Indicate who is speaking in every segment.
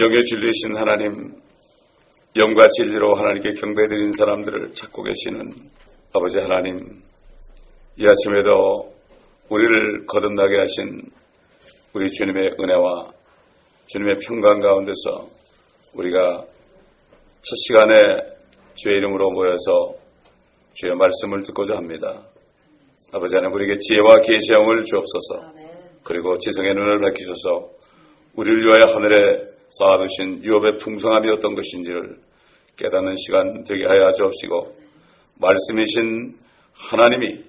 Speaker 1: 영의 진리이신 하나님, 영과 진리로 하나님께 경배드리는 사람들을 찾고 계시는 아버지 하나님, 이 아침에도 우리를 거듭나게 하신 우리 주님의 은혜와 주님의 평강 가운데서 우리가 첫 시간에 주의 이름으로 모여서 주의 말씀을 듣고자 합니다. 아버지 하나님, 우리에게 지혜와 계시함을 주옵소서. 그리고 지성의 눈을 밝히셔서 우리를 위하여 하늘에 쌓아두신 유업의 풍성함이 어떤 것인지를 깨닫는 시간 되게 하여 주옵시고, 말씀이신 하나님이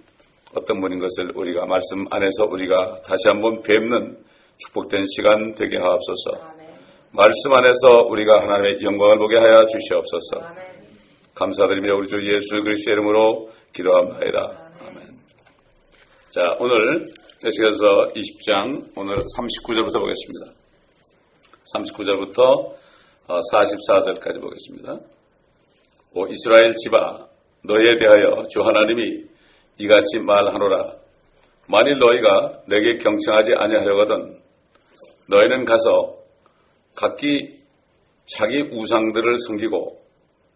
Speaker 1: 어떤 분인 것을 우리가 말씀 안에서 우리가 다시 한번 뵙는 축복된 시간 되게 하옵소서. 말씀 안에서 우리가 하나님의 영광을 보게 하여 주시옵소서. 감사드리며 우리 주 예수 그리스도의 이름으로 기도합니다. 아멘. 자, 오늘 에스겔서 20장 오늘 39절부터 보겠습니다. 39절부터 44절까지 보겠습니다. 오 이스라엘 집아, 너희에 대하여 주 하나님이 이같이 말하노라. 만일 너희가 내게 경청하지 아니하려거든 너희는 가서 각기 자기 우상들을 섬기고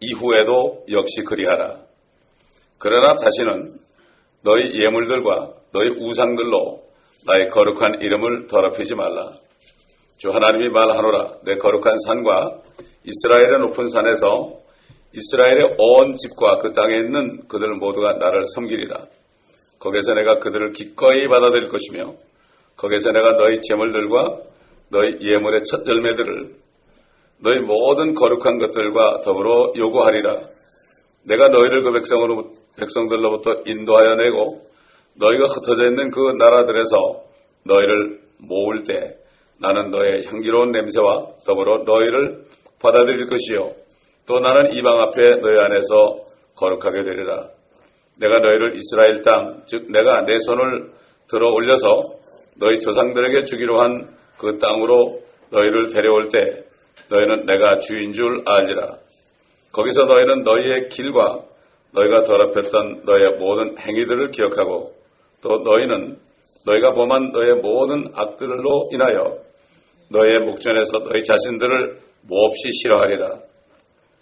Speaker 1: 이후에도 역시 그리하라. 그러나 다시는 너희 예물들과 너희 우상들로 나의 거룩한 이름을 더럽히지 말라. 주 하나님이 말하노라. 내 거룩한 산과 이스라엘의 높은 산에서 이스라엘의 온 집과 그 땅에 있는 그들 모두가 나를 섬기리라. 거기서 내가 그들을 기꺼이 받아들일 것이며 거기서 내가 너희 제물들과 너희 예물의 첫 열매들을 너희 모든 거룩한 것들과 더불어 요구하리라. 내가 너희를 그 백성들로부터 인도하여 내고 너희가 흩어져 있는 그 나라들에서 너희를 모을 때 나는 너의 향기로운 냄새와 더불어 너희를 받아들일 것이요 또 나는 이방 앞에 너희 안에서 거룩하게 되리라. 내가 너희를 이스라엘 땅, 즉 내가 내 손을 들어 올려서 너희 조상들에게 주기로 한 그 땅으로 너희를 데려올 때 너희는 내가 주인 줄 알리라. 거기서 너희는 너희의 길과 너희가 더럽혔던 너희의 모든 행위들을 기억하고 또 너희는 너희가 범한 너희의 모든 악들로 인하여 너희의 목전에서 너희 자신들을 몹시 싫어하리라.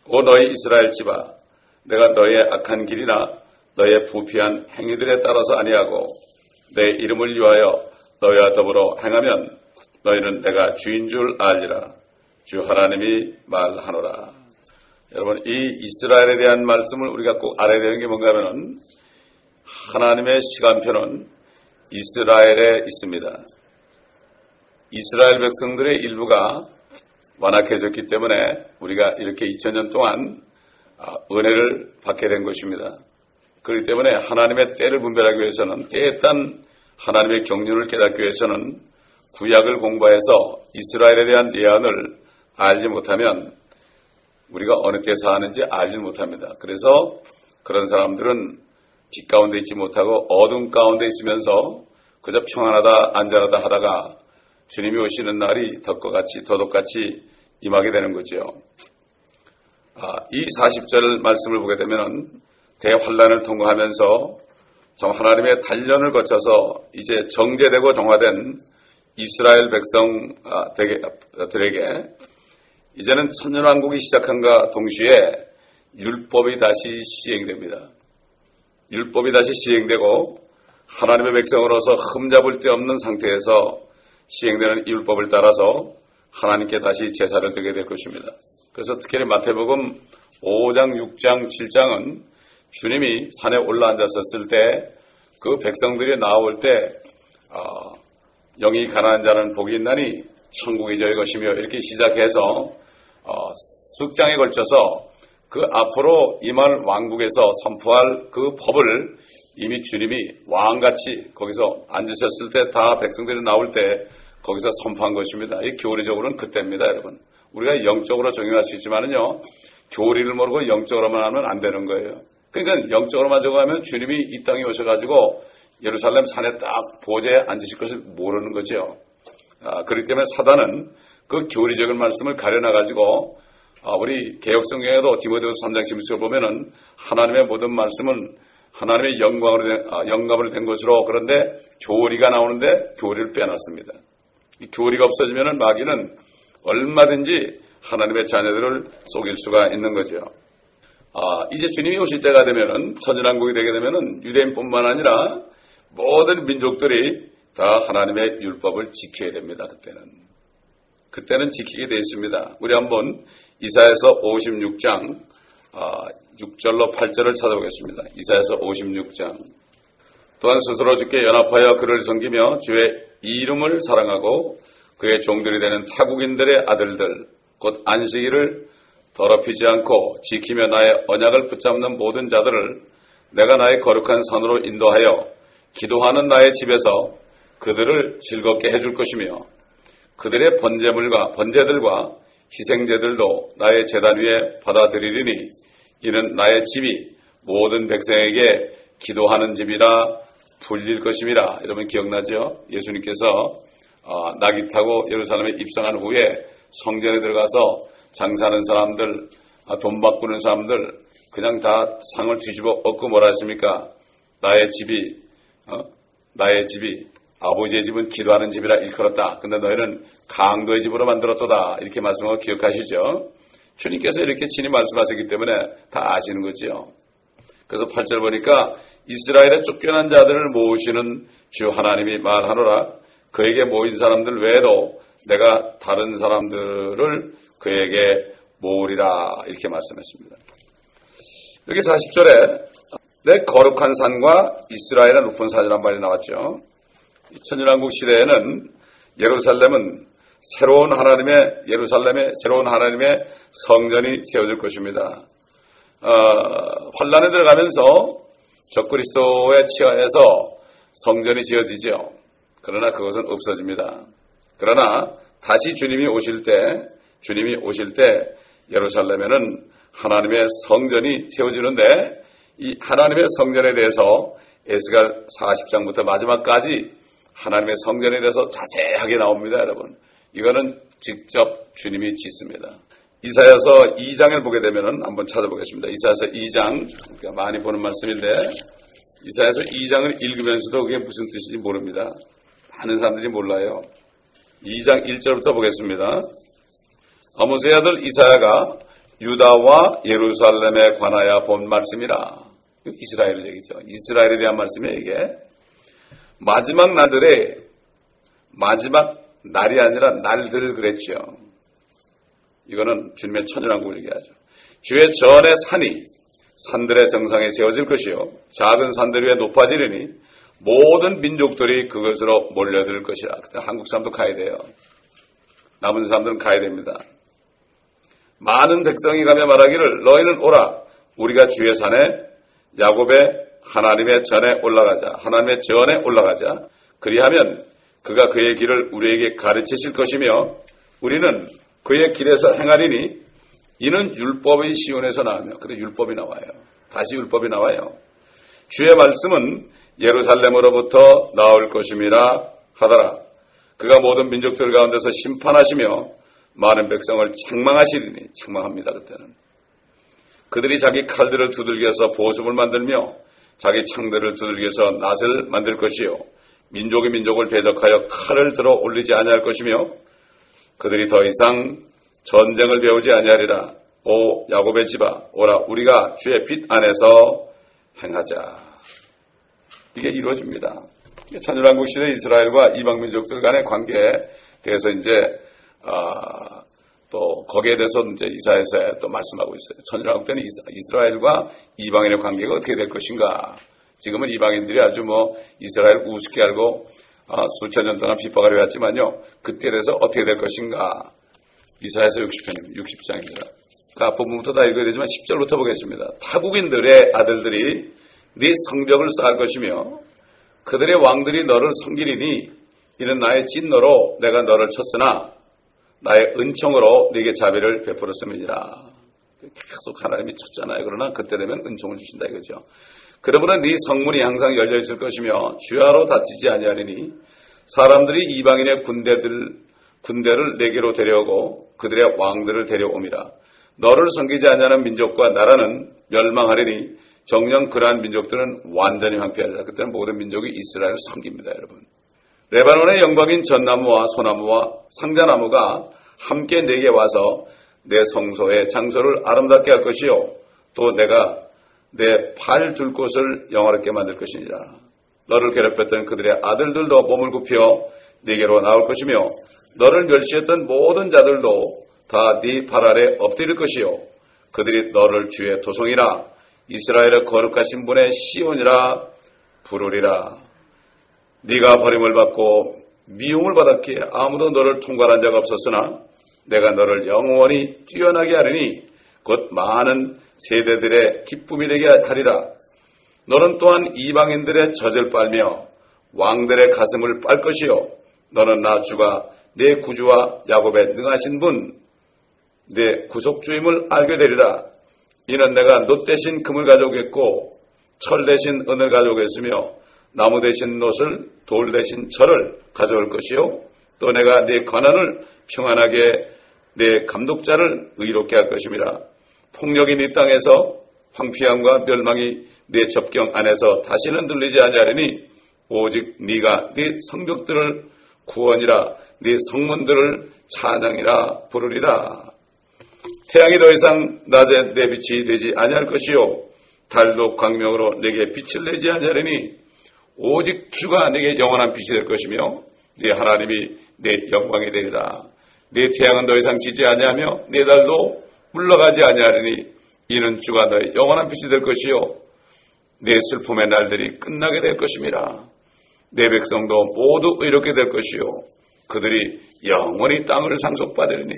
Speaker 1: 오 너희 이스라엘 집아, 내가 너희의 악한 길이나 너희의 부패한 행위들에 따라서 아니하고 내 이름을 위하여 너희와 더불어 행하면 너희는 내가 주인 줄 알리라. 주 하나님이 말하노라. 여러분, 이 이스라엘에 대한 말씀을 우리가 꼭 알아야 되는 게 뭔가 하면은 하나님의 시간표는 이스라엘에 있습니다. 이스라엘 백성들의 일부가 완악해졌기 때문에 우리가 이렇게 2000년 동안 은혜를 받게 된 것입니다. 그렇기 때문에 하나님의 때를 분별하기 위해서는 때에 딴 하나님의 경륜을 깨닫기 위해서는 구약을 공부해서 이스라엘에 대한 예언을 알지 못하면 우리가 어느 때 사는지 알지 못합니다. 그래서 그런 사람들은 빛 가운데 있지 못하고 어둠 가운데 있으면서 그저 평안하다 안전하다 하다가 주님이 오시는 날이 덕과 같이 도덕같이 임하게 되는 거죠. 이 40절 말씀을 보게 되면 대환란을 통과하면서 정 하나님의 단련을 거쳐서 이제 정제되고 정화된 이스라엘 백성들에게 이제는 천년왕국이 시작한과 동시에 율법이 다시 시행됩니다. 율법이 다시 시행되고 하나님의 백성으로서 흠잡을 데 없는 상태에서 시행되는 율법을 따라서 하나님께 다시 제사를 드리게 될 것입니다. 그래서 특히 마태복음 5장, 6장, 7장은 주님이 산에 올라앉았었을 때 그 백성들이 나올 때 영이 가난한 자는 복이 있나니 천국이 저희 것이며 이렇게 시작해서 숙장에 걸쳐서 그 앞으로 임할 왕국에서 선포할 그 법을 이미 주님이 왕같이 거기서 앉으셨을 때 다 백성들이 나올 때 거기서 선포한 것입니다. 이 교리적으로는 그때입니다, 여러분. 우리가 영적으로 적용할 수 있지만은요, 교리를 모르고 영적으로만 하면 안 되는 거예요. 그러니까 영적으로만 적용하면 주님이 이 땅에 오셔가지고 예루살렘 산에 딱 보좌에 앉으실 것을 모르는 거죠. 그렇기 때문에 사단은 그 교리적인 말씀을 가려놔가지고 우리 개혁성경에도 디모데후서 3장 16절 보면은 하나님의 모든 말씀은 하나님의 영감으로 된 것으로 그런데 교리가 나오는데 교리를 빼놨습니다. 이 교리가 없어지면은 마귀는 얼마든지 하나님의 자녀들을 속일 수가 있는 거죠. 이제 주님이 오실 때가 되면은, 천연왕국이 되게 되면은 유대인뿐만 아니라 모든 민족들이 다 하나님의 율법을 지켜야 됩니다. 그때는 지키게 되어 있습니다. 우리 한번 이사야서 56장 6절로 8절을 찾아보겠습니다. 이사야서 56장. 또한 스스로 주께 연합하여 그를 섬기며 주의 이름을 사랑하고 그의 종들이 되는 타국인들의 아들들 곧 안식일을 더럽히지 않고 지키며 나의 언약을 붙잡는 모든 자들을 내가 나의 거룩한 산으로 인도하여 기도하는 나의 집에서 그들을 즐겁게 해줄 것이며 그들의 번제들과 희생제들도 나의 제단 위에 받아들이리니 이는 나의 집이 모든 백성에게 기도하는 집이라 불릴 것임이라. 여러분 기억나죠? 예수님께서 나귀 타고 예루살렘에 입성한 후에 성전에 들어가서 장사하는 사람들, 돈 바꾸는 사람들 그냥 다 상을 뒤집어 엎고 뭐라 했습니까? 나의 집이 아버지의 집은 기도하는 집이라 일컬었다. 근데 너희는 강도의 집으로 만들었도다. 이렇게 말씀하고 기억하시죠? 주님께서 이렇게 친히 말씀하셨기 때문에 다 아시는 거죠. 그래서 8절 보니까 이스라엘의 쫓겨난 자들을 모으시는 주 하나님이 말하노라. 그에게 모인 사람들 외에도 내가 다른 사람들을 그에게 모으리라. 이렇게 말씀했습니다. 여기 40절에 내 거룩한 산과 이스라엘의 높은 산이란 말이 나왔죠. 천연왕국 시대에는 예루살렘은 새로운 하나님의 성전이 세워질 것입니다. 환란에 들어가면서 적그리스도의 치하에서 성전이 지어지죠. 그러나 그것은 없어집니다. 그러나 다시 주님이 오실 때 예루살렘에는 하나님의 성전이 세워지는데 이 하나님의 성전에 대해서 에스겔 40장부터 마지막까지 하나님의 성전에 대해서 자세하게 나옵니다, 여러분. 이거는 직접 주님이 짓습니다. 이사야서 2장을 보게 되면은 한번 찾아보겠습니다. 이사야서 2장, 우리가 많이 보는 말씀인데 이사야서 2장을 읽으면서도 그게 무슨 뜻인지 모릅니다. 많은 사람들이 몰라요. 2장 1절부터 보겠습니다. 아모스의 아들 이사야가 유다와 예루살렘에 관하여 본 말씀이라. 이스라엘 얘기죠. 이스라엘에 대한 말씀이에요, 이게. 마지막 날이 아니라 날들을 그랬죠. 이거는 주님의 천연왕국을 얘기하죠. 주의 전의 산들의 정상에 세워질 것이요 작은 산들 위에 높아지리니 모든 민족들이 그것으로 몰려들 것이라. 그때 한국 사람도 가야 돼요. 남은 사람들은 가야 됩니다. 많은 백성이 가며 말하기를 너희는 오라 우리가 주의 산에 야곱의 하나님의 전에 올라가자. 그리하면 그가 그의 길을 우리에게 가르치실 것이며 우리는 그의 길에서 행하리니 이는 율법의 시온에서 나오며. 그래 율법이 나와요. 다시 율법이 나와요. 주의 말씀은 예루살렘으로부터 나올 것임이라 하더라. 그가 모든 민족들 가운데서 심판하시며 많은 백성을 책망하시리니. 책망합니다. 그때는. 그들이 자기 칼들을 두들겨서 보습을 만들며 자기 창들을 두들겨서 낫을 만들 것이요 민족이 민족을 대적하여 칼을 들어 올리지 아니할 것이며 그들이 더 이상 전쟁을 배우지 아니하리라. 오 야곱의 집아 오라 우리가 주의 빛 안에서 행하자. 이게 이루어집니다. 천연왕국 시대 이스라엘과 이방 민족들 간의 관계에 대해서 이제 또 거기에 대해서 이제 이사야서에 또 말씀하고 있어요. 천연왕국 때는 이스라엘과 이방인의 관계가 어떻게 될 것인가. 지금은 이방인들이 아주 이스라엘 우습게 알고 수천 년 동안 핍박을 해왔지만요. 그때에 대해서 어떻게 될 것인가. 이사야서 60장입니다. 그 앞부분부터 다 읽어야 되지만 10절부터 보겠습니다. 타국인들의 아들들이 네 성벽을 쌓을 것이며 그들의 왕들이 너를 섬기리니 이는 나의 진노로 내가 너를 쳤으나 나의 은총으로 네게 자비를 베풀었음이니라. 계속 하나님이 쳤잖아요. 그러나 그때 되면 은총을 주신다 이거죠. 그러므로 네 성문이 항상 열려 있을 것이며 주야로 닫히지 아니하리니 사람들이 이방인의 군대를 내게로 데려오고 그들의 왕들을 데려옵니다. 너를 섬기지 아니하는 민족과 나라는 멸망하리니 정녕 그러한 민족들은 완전히 황폐하리라. 그때는 모든 민족이 이스라엘을 섬깁니다, 여러분. 레바논의 영광인 전나무와 소나무와 상자나무가 함께 내게 와서 내 성소의 장소를 아름답게 할 것이요 또 내가 내 팔 둘 곳을 영화롭게 만들 것이니라. 너를 괴롭혔던 그들의 아들들도 몸을 굽혀 네게로 나올 것이며 너를 멸시했던 모든 자들도 다 네 발 아래 엎드릴 것이요 그들이 너를 주의 도성이라 이스라엘의 거룩하신 분의 시온이라 부르리라. 네가 버림을 받고 미움을 받았기에 아무도 너를 통과한 자가 없었으나 내가 너를 영원히 뛰어나게 하리니 곧 많은 세대들의 기쁨이 되게 하리라. 너는 또한 이방인들의 젖을 빨며 왕들의 가슴을 빨 것이요 너는 나 주가 내 구주와 야곱의 능하신 분 내 구속주임을 알게 되리라. 이는 내가 놋 대신 금을 가져오겠고 철 대신 은을 가져오겠으며 나무 대신 놋을 돌 대신 철을 가져올 것이요 또 내가 네 권한을 평안하게 내 감독자를 의롭게 할 것임이라. 폭력이 네 땅에서 황폐함과 멸망이 네 접경 안에서 다시는 들리지 아니하리니 오직 네가 네 성벽들을 구원이라 네 성문들을 찬양이라 부르리라. 태양이 더 이상 낮에 내 빛이 되지 아니할 것이요 달도 광명으로 내게 빛을 내지 아니하리니 오직 주가 내게 영원한 빛이 될 것이며 네 하나님이 내 영광이 되리라. 네 태양은 더 이상 지지 아니하며 네 달도 물러가지 아니하리니 이는 주가 너의 영원한 빛이 될 것이요 내 슬픔의 날들이 끝나게 될 것임이라. 내 백성도 모두 의롭게 될 것이요 그들이 영원히 땅을 상속받으리니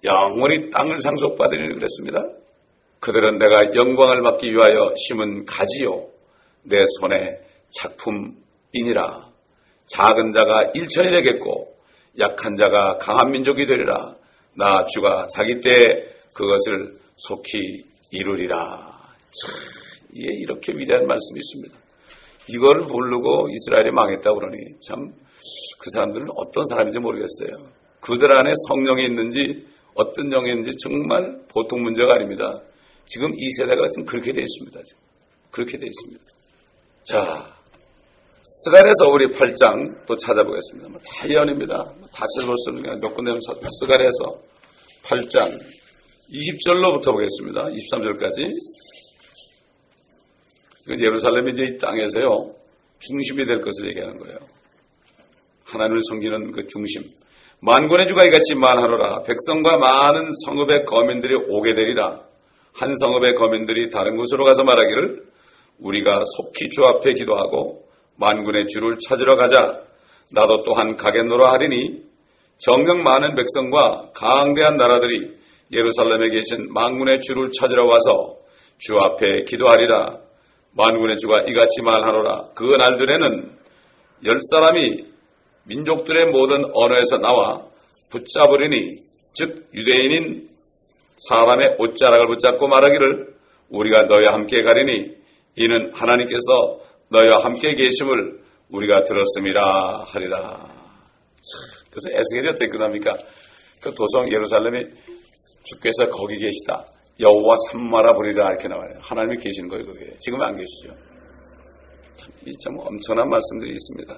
Speaker 1: 영원히 땅을 상속받으리니 그랬습니다. 그들은 내가 영광을 받기 위하여 심은 가지요 내 손의 작품이니라. 작은 자가 일천이 되겠고 약한 자가 강한 민족이 되리라. 나 주가 자기 때에 그것을 속히 이루리라. 참, 이게 이렇게 위대한 말씀이 있습니다. 이걸 모르고 이스라엘이 망했다고 그러니 참 그 사람들은 어떤 사람인지 모르겠어요. 그들 안에 성령이 있는지 어떤 영이 있는지 정말 보통 문제가 아닙니다. 지금 이 세대가 지금 그렇게 되어 있습니다. 지금. 그렇게 되어 있습니다. 자, 스가랴서 우리 8장 또 찾아보겠습니다. 다 예언입니다. 다 찾아볼 수 없는 게 몇 군데는 찾아보겠습니다. 스가랴서 8장 20절로부터 보겠습니다. 23절까지. 예루살렘이 이제 이 땅에서요 중심이 될 것을 얘기하는 거예요. 하나님을 섬기는 그 중심. 만군의 주가 이같이 말하노라. 백성과 많은 성읍의 거민들이 오게 되리라. 한 성읍의 거민들이 다른 곳으로 가서 말하기를 우리가 속히 주 앞에 기도하고 만군의 주를 찾으러 가자. 나도 또한 가겠노라 하리니 정령 많은 백성과 강대한 나라들이 예루살렘에 계신 만군의 주를 찾으러 와서 주 앞에 기도하리라. 만군의 주가 이같이 말하노라. 그 날들에는 10사람이 민족들의 모든 언어에서 나와 붙잡으리니 즉 유대인인 사람의 옷자락을 붙잡고 말하기를 우리가 너희와 함께 가리니 이는 하나님께서 너희와 함께 계심을 우리가 들었음이라 하리라. 그래서 에스겔이 어떻게 끝납니까? 그 도성 예루살렘이 주께서 거기 계시다. 여호와 삼마라 부리라 이렇게 나와요. 하나님이 계시는 거예요. 그게. 지금 안 계시죠. 참 엄청난 말씀들이 있습니다.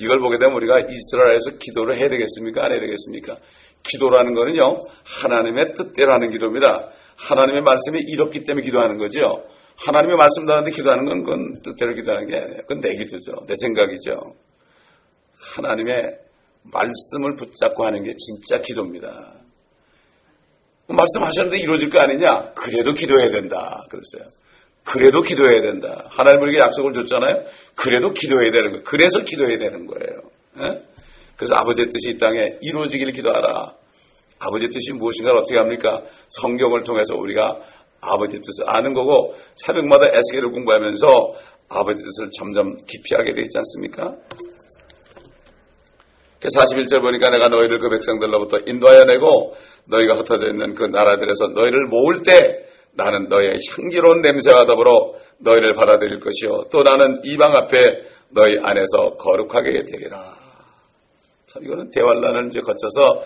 Speaker 1: 이걸 보게 되면 우리가 이스라엘에서 기도를 해야 되겠습니까? 안 해야 되겠습니까? 기도라는 거는요, 하나님의 뜻대로 하는 기도입니다. 하나님의 말씀이 이렇기 때문에 기도하는 거죠. 하나님의 말씀 나는데 기도하는 건 그건 뜻대로 기도하는 게 아니에요. 그건 내 기도죠. 내 생각이죠. 하나님의 말씀을 붙잡고 하는 게 진짜 기도입니다. 말씀하셨는데 이루어질 거 아니냐? 그래도 기도해야 된다. 그랬어요. 그래도 기도해야 된다. 하나님 우리에게 약속을 줬잖아요. 그래도 기도해야 되는 거예요. 그래서 기도해야 되는 거예요. 에? 그래서 아버지의 뜻이 이 땅에 이루어지기를 기도하라. 아버지의 뜻이 무엇인가를 어떻게 합니까? 성경을 통해서 우리가 아버지의 뜻을 아는 거고 새벽마다 에스겔을 공부하면서 아버지의 뜻을 점점 깊이 하게 되어 있지 않습니까? 41절 보니까 내가 너희를 그 백성들로부터 인도하여 내고 너희가 흩어져 있는 그 나라들에서 너희를 모을 때 나는 너희의 향기로운 냄새와 더불어 너희를 받아들일 것이요 또 나는 이방 앞에 너희 안에서 거룩하게 되리라. 참 이거는 대환란을 이제 거쳐서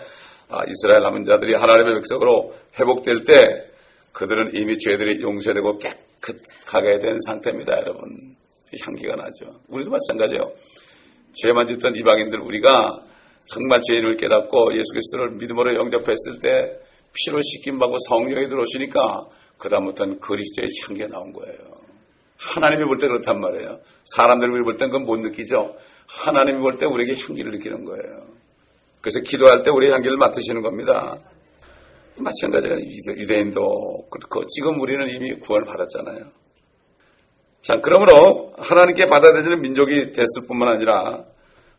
Speaker 1: 이스라엘 남은 자들이 하나님의 백성으로 회복될 때 그들은 이미 죄들이 용서되고 깨끗하게 된 상태입니다. 여러분. 향기가 나죠. 우리도 마찬가지예요. 죄만 짓던 이방인들 우리가 정말 죄인을 깨닫고 예수 그리스도를 믿음으로 영접했을 때 피로 씻김받고 성령이 들어오시니까 그다음부터는 그리스도의 향기가 나온 거예요. 하나님이 볼 때 그렇단 말이에요. 사람들이 볼 땐 그건 못 느끼죠. 하나님이 볼 때 우리에게 향기를 느끼는 거예요. 그래서 기도할 때 우리의 향기를 맡으시는 겁니다. 마찬가지로 유대인도 그렇고 지금 우리는 이미 구원을 받았잖아요. 자, 그러므로 하나님께 받아들이는 민족이 됐을 뿐만 아니라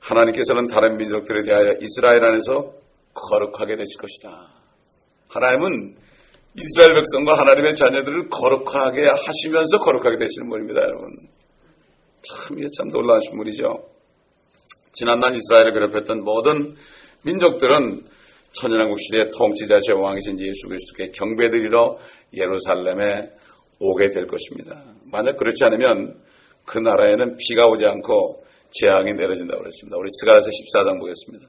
Speaker 1: 하나님께서는 다른 민족들에 대하여 이스라엘 안에서 거룩하게 되실 것이다. 하나님은 이스라엘 백성과 하나님의 자녀들을 거룩하게 하시면서 거룩하게 되시는 분입니다, 여러분. 이게 참 놀라우신 분이죠. 지난날 이스라엘을 괴롭혔던 모든 민족들은 천연왕국 시대의 통치자시의 왕이신 예수 그리스도께 경배드리러 예루살렘에 오게 될 것입니다. 만약 그렇지 않으면 그 나라에는 비가 오지 않고 재앙이 내려진다고 그랬습니다. 우리 스가랴서 14장 보겠습니다.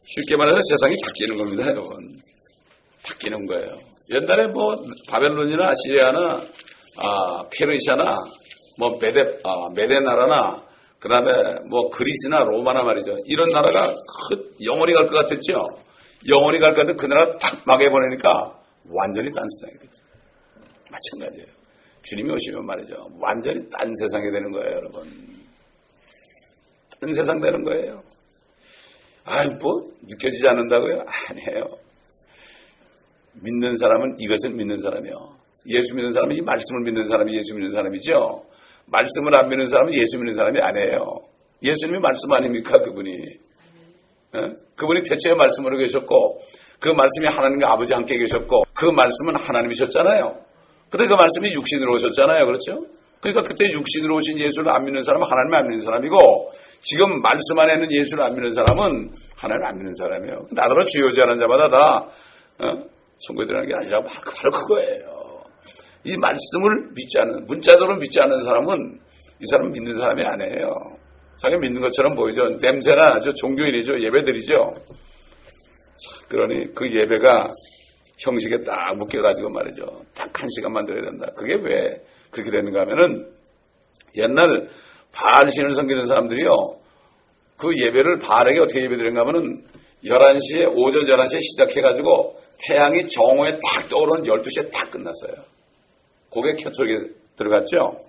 Speaker 1: 쉽게 말해서 세상이 바뀌는 겁니다, 여러분. 바뀌는 거예요. 옛날에 뭐 바벨론이나 시리아나 페르시아나 뭐 메데 나라나 그다음에 뭐 그리스나 로마나 말이죠. 이런 나라가 영원히 갈 것 같았죠. 영원히 갈 것 같은 그 나라 딱 막아보내니까 완전히 딴 세상이 됐죠. 마찬가지예요. 주님이 오시면 말이죠. 완전히 딴 세상이 되는 거예요, 여러분. 딴 세상 되는 거예요. 뭐 느껴지지 않는다고요? 아니에요. 믿는 사람은 이것을 믿는 사람이요. 예수 믿는 사람은 이 말씀을 믿는 사람이 예수 믿는 사람이죠. 말씀을 안 믿는 사람은 예수 믿는 사람이 아니에요. 예수님이 말씀 아닙니까, 그분이? 그분이 태초에 말씀으로 계셨고 그 말씀이 하나님과 아버지 함께 계셨고 그 말씀은 하나님이셨잖아요. 근데 그 말씀이 육신으로 오셨잖아요. 그렇죠? 그러니까 그때 육신으로 오신 예수를 안 믿는 사람은 하나님을 안 믿는 사람이고 지금 말씀 안에 있는 예수를 안 믿는 사람은 하나님을 안 믿는 사람이에요. 나더러 주여지 않은 자마다 다 천국에 들어가는 게 아니라 바로 그거예요. 이 말씀을 믿지 않는 문자대로 믿지 않는 사람은 이 사람은 믿는 사람이 아니에요. 자기 믿는 것처럼 보이죠. 냄새나 아주 종교인이죠. 예배드리죠. 그러니 그 예배가 형식에 딱 묶여가지고 말이죠. 딱 1시간만 드려야 된다. 그게 왜 그렇게 되는가 하면은 옛날 바알 신을 섬기는 사람들이요. 그 예배를 바알에게 어떻게 예배드렸는가 하면은 11시에 오전 11시에 시작해가지고 태양이 정오에 딱 떠오르는 12시에 딱 끝났어요. 그게 캐톨릭에 들어갔죠.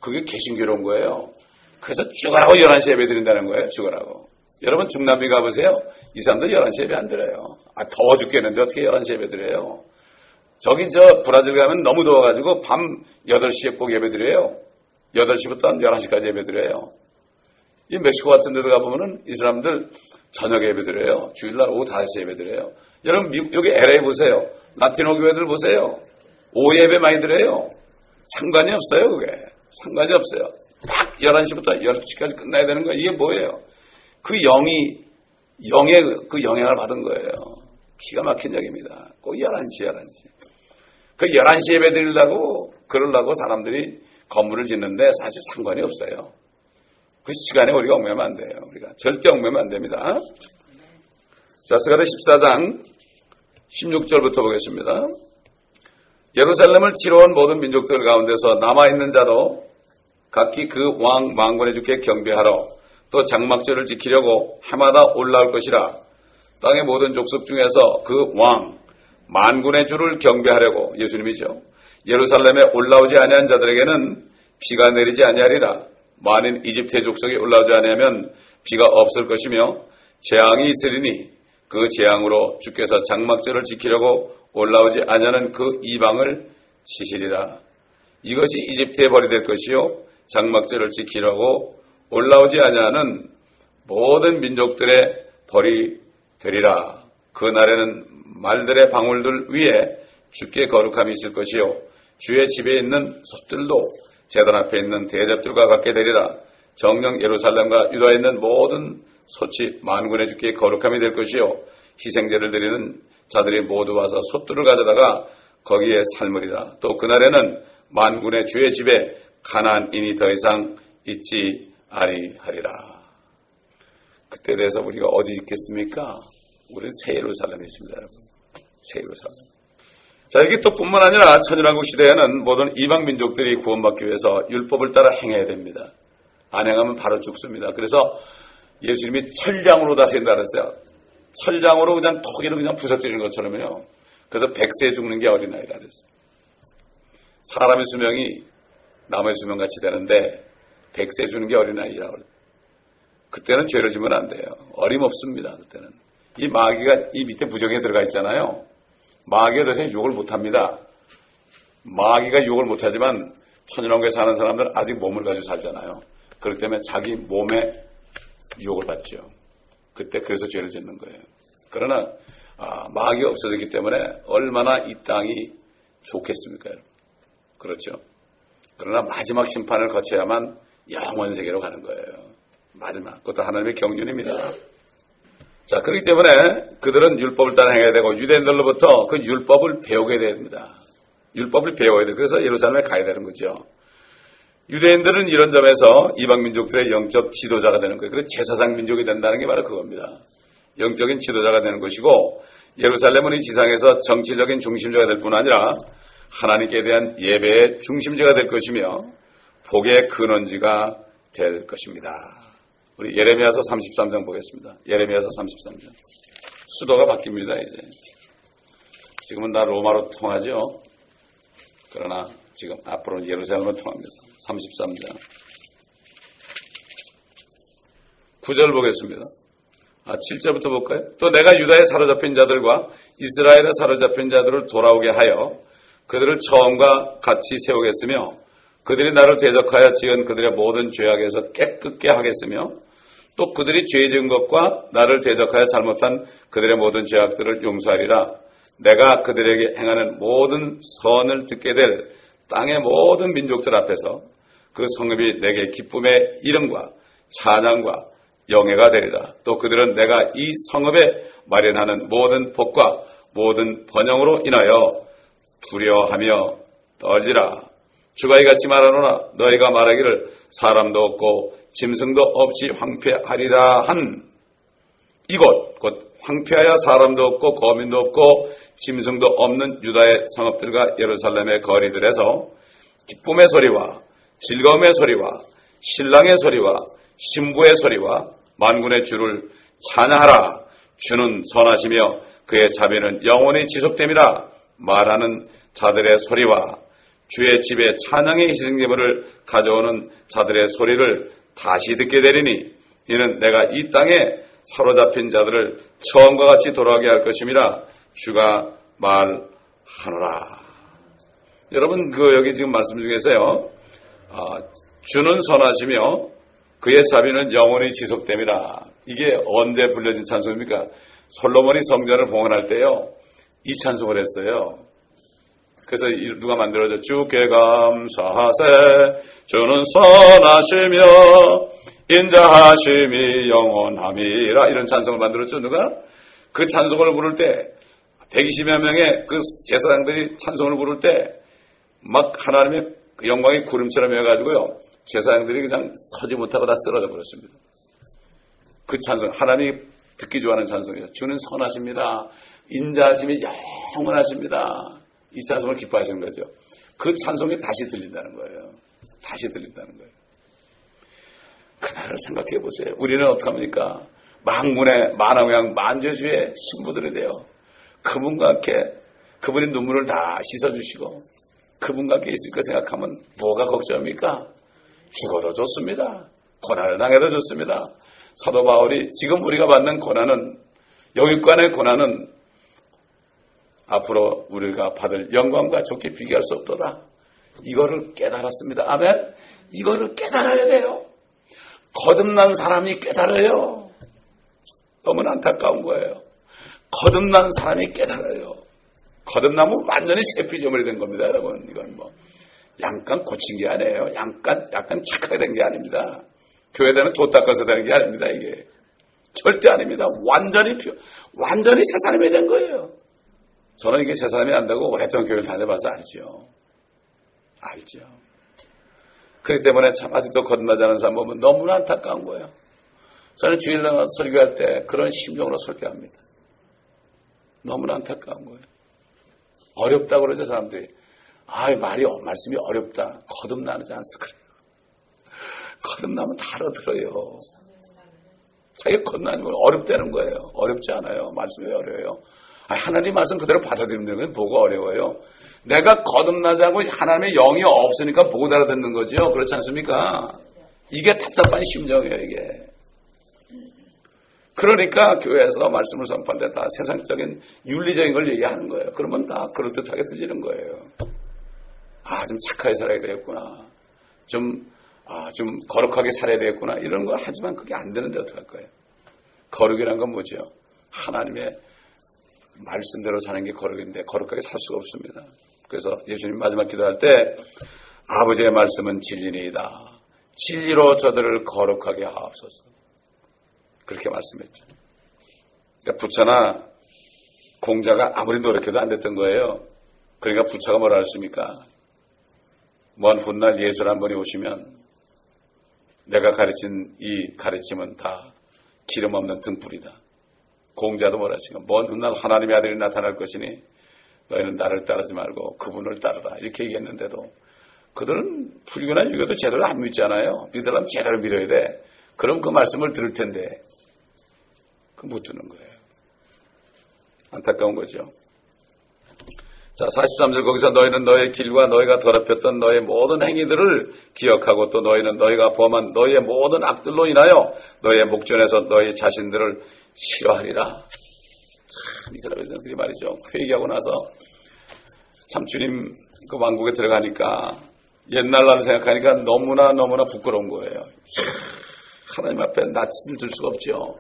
Speaker 1: 그게 개신교로운 거예요. 그래서 죽으라고 11시에 예배 드린다는 거예요. 죽으라고. 여러분 중남미 가보세요. 이 사람들 11시에 예배 안 드려요. 더워 죽겠는데 어떻게 11시에 예배 드려요. 저기 브라질 가면 너무 더워가지고 밤 8시에 꼭 예배 드려요. 8시부터 한 11시까지 예배 드려요. 이 멕시코 같은 데도 가보면은 이 사람들 저녁에 예배 드려요. 주일날 오후 5시에 예배 드려요. 여러분 여기 LA 보세요. 라티노 교회들 보세요. 오후 예배 많이 드려요. 상관이 없어요. 그게. 상관이 없어요. 딱 11시부터 12시까지 끝나야 되는 거예요. 이게 뭐예요? 그 영의 그 영향을 받은 거예요. 기가 막힌 영입니다. 꼭 11시. 그 11시 예배 드리려고 그러려고 사람들이 건물을 짓는데 사실 상관이 없어요. 그 시간에 우리가 얽매면 안 돼요. 우리가 절대 얽매면 안 됩니다. 자, 스가랴 14장 16절부터 보겠습니다. 예루살렘을 치러온 모든 민족들 가운데서 남아있는 자도 각기 그 왕 만군의 주께 경배하러 또 장막절을 지키려고 해마다 올라올 것이라. 땅의 모든 족속 중에서 그 왕 만군의 주를 경배하려고 예수님이죠. 예루살렘에 올라오지 아니한 자들에게는 비가 내리지 아니하리라. 만일 이집트의 족속이 올라오지 아니하면 비가 없을 것이며 재앙이 있으리니 그 재앙으로 주께서 장막절을 지키려고 올라오지 아니하는 그 이방을 치시리라. 이것이 이집트의 벌이 될 것이요 장막절을 지키려고 올라오지 아니하는 모든 민족들의 벌이 되리라. 그 날에는 말들의 방울들 위에 주께 거룩함이 있을 것이요 주의 집에 있는 솥들도 제단 앞에 있는 대접들과 같게 되리라. 정녕 예루살렘과 유다에 있는 모든 솥이 만군의 주께 거룩함이 될 것이요 희생제를 드리는 자들이 모두 와서 솥들을 가져다가 거기에 삶으리라. 또 그날에는 만군의 주의 집에 가나안인이 더 이상 있지 아니하리라. 그때 대해서 우리가 어디 있겠습니까? 우리는 새 예루살렘에 있습니다, 여러분. 새 예루살렘. 자, 이게 또 뿐만 아니라 천연왕국 시대에는 모든 이방 민족들이 구원받기 위해서 율법을 따라 행해야 됩니다. 안 행하면 바로 죽습니다. 그래서 예수님이 철장으로 다신다 그랬어요. 철장으로 그냥 토기를 그냥 부서뜨리는 것처럼요. 그래서 100세에 죽는 게 어린아이라 그랬어요. 사람의 수명이 나무의 수명같이 되는데 100세에 죽는 게 어린아이라고 그래요. 그때는 죄를 지면 안 돼요. 어림없습니다. 그때는. 이 마귀가 이 밑에 부정에 들어가 있잖아요. 마귀가 대신 욕을 못합니다. 마귀가 욕을 못하지만 천연왕국에 사는 사람들은 아직 몸을 가지고 살잖아요. 그렇기 때문에 자기 몸에 유혹을 받죠. 그때 그래서 죄를 짓는 거예요. 그러나 마귀가 없어졌기 때문에 얼마나 이 땅이 좋겠습니까, 여러분? 그렇죠. 그러나 마지막 심판을 거쳐야만 영원 세계로 가는 거예요. 마지막. 그것도 하나님의 경륜입니다. 자, 그렇기 때문에 그들은 율법을 따라 행해야 되고 유대인들로부터 그 율법을 배우게 됩니다. 율법을 배워야 돼요. 그래서 예루살렘에 가야 되는 거죠. 유대인들은 이런 점에서 이방 민족들의 영적 지도자가 되는 거예요. 그래서 제사장 민족이 된다는 게 바로 그겁니다. 영적인 지도자가 되는 것이고 예루살렘은 이 지상에서 정치적인 중심지가 될 뿐 아니라 하나님께 대한 예배의 중심지가 될 것이며 복의 근원지가 될 것입니다. 우리 예레미야서 33장 보겠습니다. 예레미야서 33장. 수도가 바뀝니다, 이제. 지금은 다 로마로 통하죠. 그러나 지금 앞으로는 예루살렘으로 통합니다. 33장. 9절 보겠습니다. 7절부터 볼까요? 또 내가 유다에 사로잡힌 자들과 이스라엘에 사로잡힌 자들을 돌아오게 하여 그들을 처음과 같이 세우겠으며 그들이 나를 대적하여 지은 그들의 모든 죄악에서 깨끗게 하겠으며 또 그들이 죄 지은 것과 나를 대적하여 잘못한 그들의 모든 죄악들을 용서하리라. 내가 그들에게 행하는 모든 선을 듣게 될 땅의 모든 민족들 앞에서 그 성읍이 내게 기쁨의 이름과 찬양과 영예가 되리라. 또 그들은 내가 이 성읍에 마련하는 모든 복과 모든 번영으로 인하여 두려워하며 떨리라. 주가 이같이 말하노라. 너희가 말하기를 사람도 없고 짐승도 없이 황폐하리라 한 이곳 곧 황폐하여 사람도 없고 거민도 없고 짐승도 없는 유다의 성읍들과 예루살렘의 거리들에서 기쁨의 소리와 즐거움의 소리와 신랑의 소리와 신부의 소리와 만군의 주를 찬양하라. 주는 선하시며 그의 자비는 영원히 지속됨이라. 말하는 자들의 소리와 주의 집에 찬양의 희생제물을 가져오는 자들의 소리를 다시 듣게 되리니 이는 내가 이 땅에 사로잡힌 자들을 처음과 같이 돌아오게 할 것임이라. 주가 말하노라. 여러분 여기 지금 말씀 중에서요. 주는 선하시며 그의 자비는 영원히 지속됨이라. 이게 언제 불려진 찬송입니까? 솔로몬이 성전을 봉헌할 때요. 이 찬송을 했어요. 그래서 누가 만들어줘? 주께 감사하세 주는 선하시며 인자하심이 영원함이라. 이런 찬송을 만들었죠. 누가? 그 찬송을 부를 때 120여 명의 그 제사장들이 찬송을 부를 때 막 하나님의 영광이 구름처럼 해가지고요. 제사장들이 그냥 서지 못하고 다 쓰러져 버렸습니다. 그 찬송, 하나님이 듣기 좋아하는 찬송이에요. 주는 선하십니다. 인자하심이 영원하십니다. 이 찬송을 기뻐하시는 거죠. 그 찬송이 다시 들린다는 거예요. 다시 들린다는 거예요. 그날을 생각해 보세요. 우리는 어떻게 합니까? 만군의 만왕양 만주주의 신부들이 돼요. 그분과 함께 그분이 눈물을 다 씻어주시고 그분과 함께 있을 거 생각하면 뭐가 걱정입니까? 죽어도 좋습니다. 고난을 당해도 좋습니다. 사도 바울이 지금 우리가 받는 고난은 영육간의 고난은 앞으로 우리가 받을 영광과 좋게 비교할 수 없도다. 이거를 깨달았습니다. 아멘. 이거를 깨달아야 돼요. 거듭난 사람이 깨달아요. 너무나 안타까운 거예요. 거듭난 사람이 깨달아요. 거듭나면 완전히 새 피조물이 된 겁니다, 여러분. 이건 약간 고친 게 아니에요. 약간 착하게 된 게 아닙니다. 교회 되면 돈 닦아서 되는 게 아닙니다, 이게. 절대 아닙니다. 완전히 새 사람이 된 거예요. 저는 이게 새 사람이 안다고 오랫동안 교회를 다녀봐서 알죠. 그렇기 때문에 참 아직도 거듭나지 않은 사람 보면 너무나 안타까운 거예요. 저는 주일날 설교할 때 그런 심정으로 설교합니다. 너무나 안타까운 거예요. 어렵다고 그러죠, 사람들이. 말씀이 어렵다. 거듭나지 않아서 그래요. 거듭나면 다 알아들어요. 자기가 거듭나면 어렵다는 거예요. 어렵지 않아요. 말씀이 어려워요. 하나님 말씀 그대로 받아들이는 건 뭐가 어려워요? 내가 거듭나지 않고 하나님의 영이 없으니까 못 알아듣는 거죠. 그렇지 않습니까? 이게 답답한 심정이에요, 이게. 그러니까 교회에서 말씀을 선포할 때 다 세상적인 윤리적인 걸 얘기하는 거예요. 그러면 다 그럴듯하게 들리는 거예요. 좀 착하게 살아야 되겠구나. 좀 거룩하게 살아야 되겠구나. 이런 걸 하지만 그게 안 되는데 어떡할 거예요? 거룩이란 건 뭐죠? 하나님의 말씀대로 사는 게 거룩인데 거룩하게 살 수가 없습니다. 그래서 예수님 마지막 기도할 때 아버지의 말씀은 진리니이다. 진리로 저들을 거룩하게 하옵소서. 그렇게 말씀했죠. 그러니까 부처나 공자가 아무리 노력해도 안 됐던 거예요. 그러니까 부처가 뭐라 했습니까? 먼 훗날 예수를 한 분이 오시면 내가 가르친 이 가르침은 다 기름 없는 등불이다. 공자도 뭐라 했습니까? 먼 훗날 하나님의 아들이 나타날 것이니 너희는 나를 따르지 말고 그분을 따르라. 이렇게 얘기했는데도 그들은 불교나 유교도 제대로 안 믿잖아요. 믿으려면 제대로 믿어야 돼. 그럼 그 말씀을 들을 텐데 그 못 듣는 거예요. 안타까운 거죠. 자, 43절 거기서 너희는 너의 길과 너희가 더럽혔던 너의 모든 행위들을 기억하고 또 너희는 너희가 범한 너희의 모든 악들로 인하여 너희의 목전에서 너희 자신들을 싫어하리라. 참 이스라엘 백성들이 말이죠. 회개하고 나서 참 주님 그 왕국에 들어가니까 옛날 나를 생각하니까 너무나 부끄러운 거예요. 하나님 앞에 낯을 들 수가 없죠.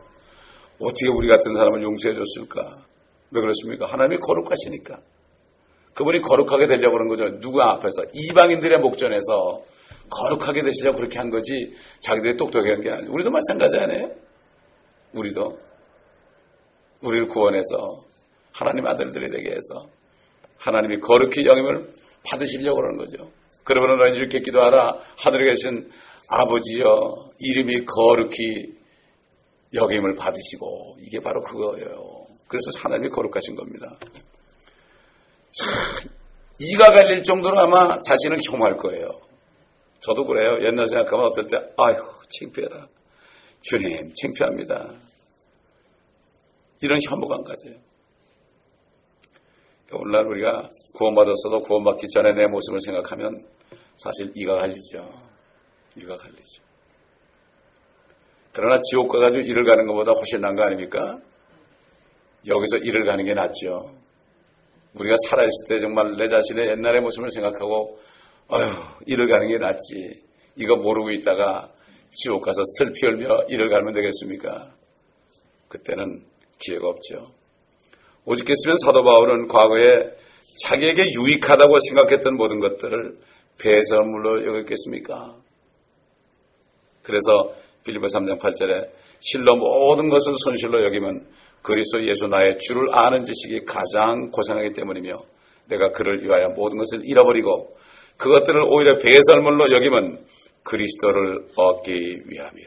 Speaker 1: 어떻게 우리 같은 사람을 용서해 줬을까? 왜 그렇습니까? 하나님이 거룩하시니까. 그분이 거룩하게 되려고 그런 거죠. 누구 앞에서? 이방인들의 목전에서 거룩하게 되시려고 그렇게 한 거지 자기들이 똑똑한 게 아니에요. 우리도 마찬가지 아니에요? 우리를 구원해서 하나님 아들들이 되게 해서 하나님이 거룩히 영임을 받으시려고 그러는 거죠. 그러면 너희는 이렇게 기도하라. 하늘에 계신 아버지여 이름이 거룩히 여김을 받으시고 이게 바로 그거예요. 그래서 하나님이 거룩하신 겁니다. 참 이가 갈릴 정도로 아마 자신을 혐오할 거예요. 저도 그래요. 옛날 생각하면 어떨 때 아휴 창피해라. 주님 창피합니다. 이런 혐오감 가져요. 오늘날 우리가 구원받았어도 구원받기 전에 내 모습을 생각하면 사실 이가 갈리죠. 그러나 지옥 가가지고 일을 가는 것보다 훨씬 나은 거 아닙니까? 여기서 일을 가는 게 낫죠. 우리가 살아있을 때 정말 내 자신의 옛날의 모습을 생각하고 일을 가는 게 낫지. 이거 모르고 있다가 지옥 가서 슬피 울며 일을 가면 되겠습니까? 그때는 기회가 없죠. 오직했으면 사도 바울은 과거에 자기에게 유익하다고 생각했던 모든 것들을 배설물로 여겼겠습니까? 그래서 빌립보 3장 8절에 실로 모든 것을 손실로 여기면 그리스도 예수 나의 주를 아는 지식이 가장 고상하기 때문이며 내가 그를 위하여 모든 것을 잃어버리고 그것들을 오히려 배설물로 여기면 그리스도를 얻기 위하며.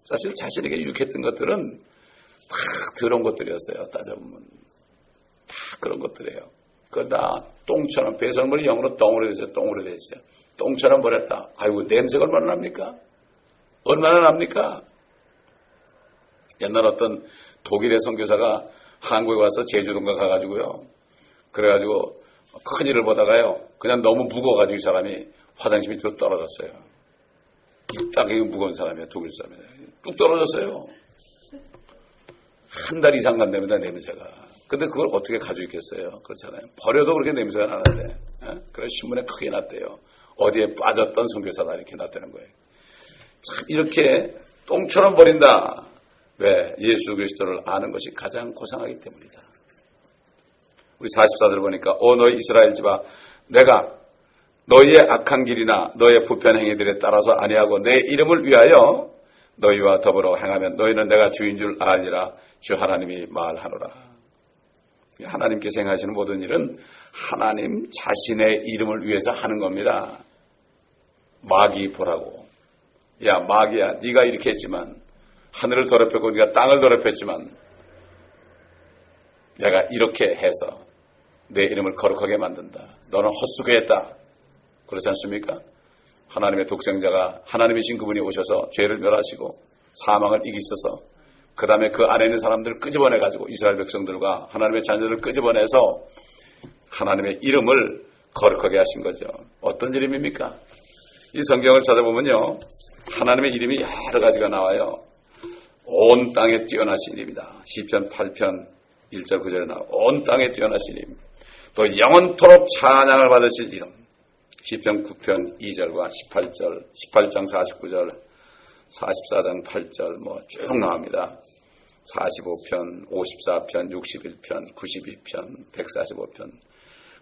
Speaker 1: 사실 자신에게 유익했던 것들은 다 더러운 것들이었어요. 따져보면 다 그런 것들이에요. 그걸 다 똥처럼 배설물이 영어로 똥으로 됐어요. 똥처럼 버렸다. 아이고 냄새가 얼마나 납니까? 옛날 어떤 독일의 선교사가 한국에 와서 제주도인가 가가지고요. 그래가지고 큰일을 보다가요. 그냥 너무 무거워가지고 이 사람이 화장실 밑으로 떨어졌어요. 딱 무거운 사람이에요. 독일 사람이에요. 뚝 떨어졌어요. 한 달 이상 간답니다. 냄새가. 근데 그걸 어떻게 가지고 있겠어요? 그렇잖아요. 버려도 그렇게 냄새가 나는데. 그래서 신문에 크게 났대요. 어디에 빠졌던 선교사다 이렇게 났다는 거예요. 참 이렇게 똥처럼 버린다. 왜? 예수 그리스도를 아는 것이 가장 고상하기 때문이다. 우리 44절 보니까 너희 이스라엘 집아 내가 너희의 악한 길이나 너희의 부편 행위들에 따라서 아니하고 내 이름을 위하여 너희와 더불어 행하면 너희는 내가 주인 줄 알리라. 주 하나님이 말하노라. 하나님께서 행하시는 모든 일은 하나님 자신의 이름을 위해서 하는 겁니다. 마귀 보라고. 야 마귀야 네가 이렇게 했지만 하늘을 더럽혔고 네가 땅을 더럽혔지만 내가 이렇게 해서 내 이름을 거룩하게 만든다. 너는 헛수고했다. 그렇지 않습니까? 하나님의 독생자가 하나님이신 그분이 오셔서 죄를 멸하시고 사망을 이기셔서 그 다음에 그 안에 있는 사람들을 끄집어내가지고 이스라엘 백성들과 하나님의 자녀들을 끄집어내서 하나님의 이름을 거룩하게 하신 거죠. 어떤 이름입니까? 이 성경을 찾아보면요, 하나님의 이름이 여러 가지가 나와요. 온 땅에 뛰어나신 이름이다. 시편 8편 1절 9절에 나와 온 땅에 뛰어나신 이름. 또 영원토록 찬양을 받으실 이름. 시편 9편 2절과 18절, 18장 49절, 44장 8절 쭉 나옵니다. 45편, 54편, 61편, 92편, 145편.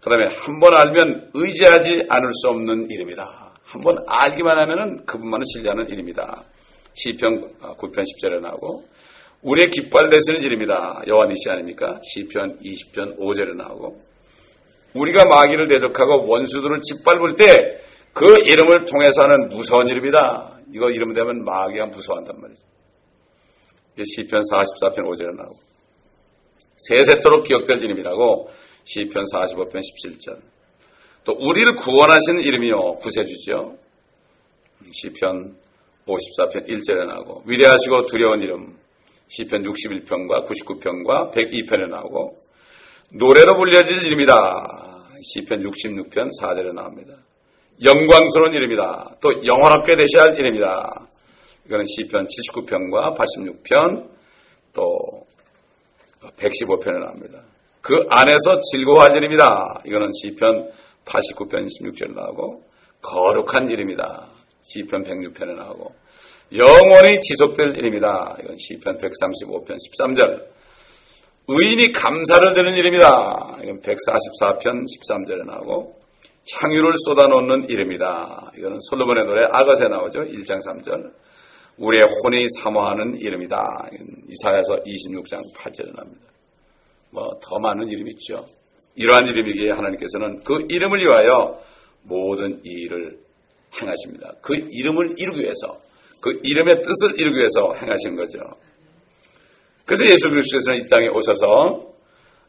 Speaker 1: 그 다음에 한 번 알면 의지하지 않을 수 없는 이름이다. 한 번 알기만 하면은 그분만을 신뢰하는 이름이다. 시편 9편 10절에 나오고, 우리의 깃발 되시는 이름이다. 여호와 니시 아닙니까? 시편 20편 5절에 나오고, 우리가 마귀를 대적하고 원수들을 짓밟을 때 그 이름을 통해서 하는 무서운 이름이다. 이거 이름 되면 마귀가 무서워한단 말이죠. 시편 44편 5절에 나오고, 세세토록 기억될 이름이라고 시편 45편 17절. 또 우리를 구원하시는 이름이요 구세주죠. 시편 54편 1절에 나오고, 위대하시고 두려운 이름 시편 61편과 99편과 102편에 나오고, 노래로 불려질 이름이다. 시편 66편 4절에 나옵니다. 영광스러운 이름이다. 또 영원하게 되셔야 할 이름이다. 이거는 시편 79편과 86편 또 115편에 나옵니다. 그 안에서 즐거워할 이름이다. 이거는 시편 89편 26절에 나오고, 거룩한 이름이다. 시편 106편에 나오고, 영원히 지속될 이름이다. 이건 시편 135편 13절. 의인이 감사를 드리는 이름이다. 이건 144편 13절에 나오고, 향유를 쏟아놓는 이름이다. 이거는 솔로몬의 노래 아것에 나오죠. 1장 3절. 우리의 혼이 사모하는 이름이다. 이사야서 26장 8절에 나옵니다. 더 많은 이름이 있죠. 이러한 이름이기에 하나님께서는 그 이름을 위하여 모든 일을 행하십니다. 그 이름을 이루기 위해서, 그 이름의 뜻을 이루기 위해서 행하시는 거죠. 그래서 예수 그리스도께서는 이 땅에 오셔서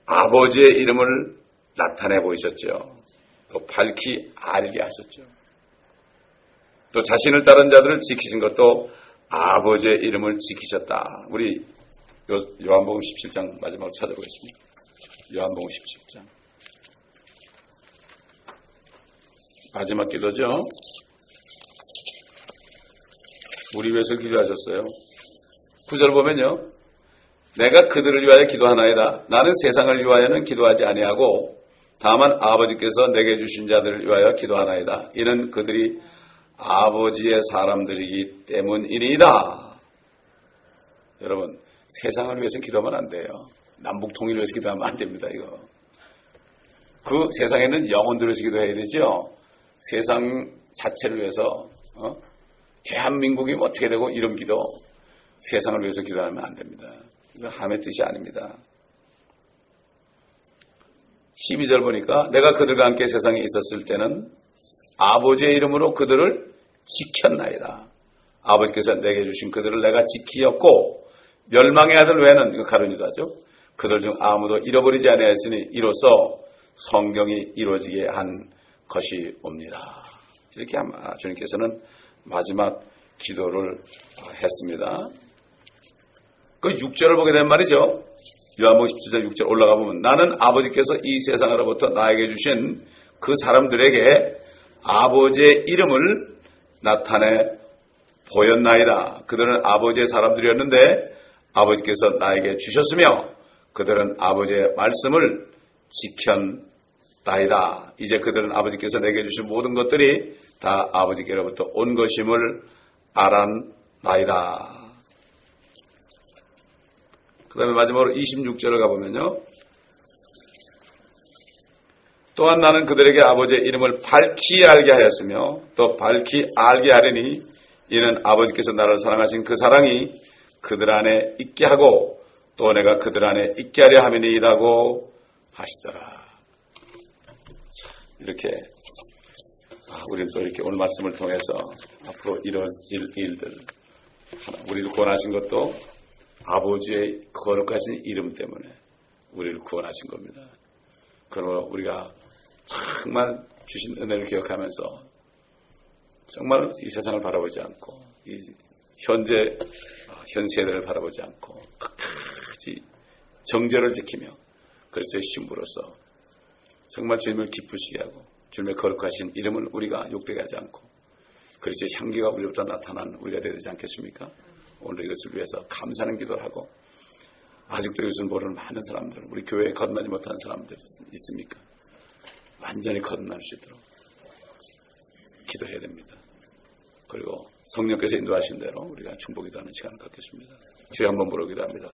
Speaker 1: 아버지의 이름을 나타내 보이셨죠. 또 밝히 알게 하셨죠. 또 자신을 따른 자들을 지키신 것도 아버지의 이름을 지키셨다. 우리 요한복음 17장 마지막으로 찾아보겠습니다. 요한복음 17장. 마지막 기도죠. 우리 위해서 기도하셨어요. 9절 보면요. 내가 그들을 위하여 기도하나이다. 나는 세상을 위하여는 기도하지 아니하고 다만 아버지께서 내게 주신 자들을 위하여 기도하나이다. 이는 그들이 아버지의 사람들이기 때문이니이다. 여러분, 세상을 위해서 기도하면 안 돼요. 남북 통일을 위해서 기도하면 안 됩니다. 이거. 그 세상에는 영혼들을 위해서 기도해야 되죠. 세상 자체를 위해서 대한민국이 어떻게 되고 이런 기도, 세상을 위해서 기도하면 안 됩니다. 이거 함의 뜻이 아닙니다. 12절 보니까 내가 그들과 함께 세상에 있었을 때는 아버지의 이름으로 그들을 지켰나이다. 아버지께서 내게 주신 그들을 내가 지키었고 멸망의 아들 외에는, 이거 가룟유다 하죠. 그들 중 아무도 잃어버리지 아니하였으니 이로써 성경이 이루어지게 한 것이 옵니다. 이렇게 아마 주님께서는 마지막 기도를 했습니다. 그 6절을 보게 되면 말이죠. 요한복음 17장 6절 올라가 보면 나는 아버지께서 이 세상으로부터 나에게 주신 그 사람들에게 아버지의 이름을 나타내 보였나이다. 그들은 아버지의 사람들이었는데 아버지께서 나에게 주셨으며 그들은 아버지의 말씀을 지켰나이다. 이제 그들은 아버지께서 내게 주신 모든 것들이 다 아버지께로부터 온 것임을 알았나이다. 그 다음에 마지막으로 26절을 가보면요. 또한 나는 그들에게 아버지의 이름을 밝히 알게 하였으며 또 밝히 알게 하려니 이는 아버지께서 나를 사랑하신 그 사랑이 그들 안에 있게 하고 또 내가 그들 안에 있게 하려 함이니이다고 하시더라. 이렇게 우리는 또 이렇게 오늘 말씀을 통해서 앞으로 이루어질 일들, 우리를 구원하신 것도 아버지의 거룩하신 이름 때문에 우리를 구원하신 겁니다. 그러므로 우리가 정말 주신 은혜를 기억하면서 정말 이 세상을 바라보지 않고 이 현 세대를 바라보지 않고 끝까지 정절을 지키며 그리스도의 신부로서 정말 주님을 기쁘시게 하고 주님의 거룩하신 이름을 우리가 욕되게 하지 않고 그리스도의 향기가 우리로부터 나타난 우리가 되지 않겠습니까? 오늘 이것을 위해서 감사하는 기도를 하고 아직도 이것을 모르는 많은 사람들, 우리 교회에 거듭나지 못하는 사람들 있습니까? 완전히 거듭날 수 있도록 기도해야 됩니다. 그리고 성령께서 인도하신 대로 우리가 중보기도하는 시간을 갖겠습니다. 주여 한번 부르기도 합니다.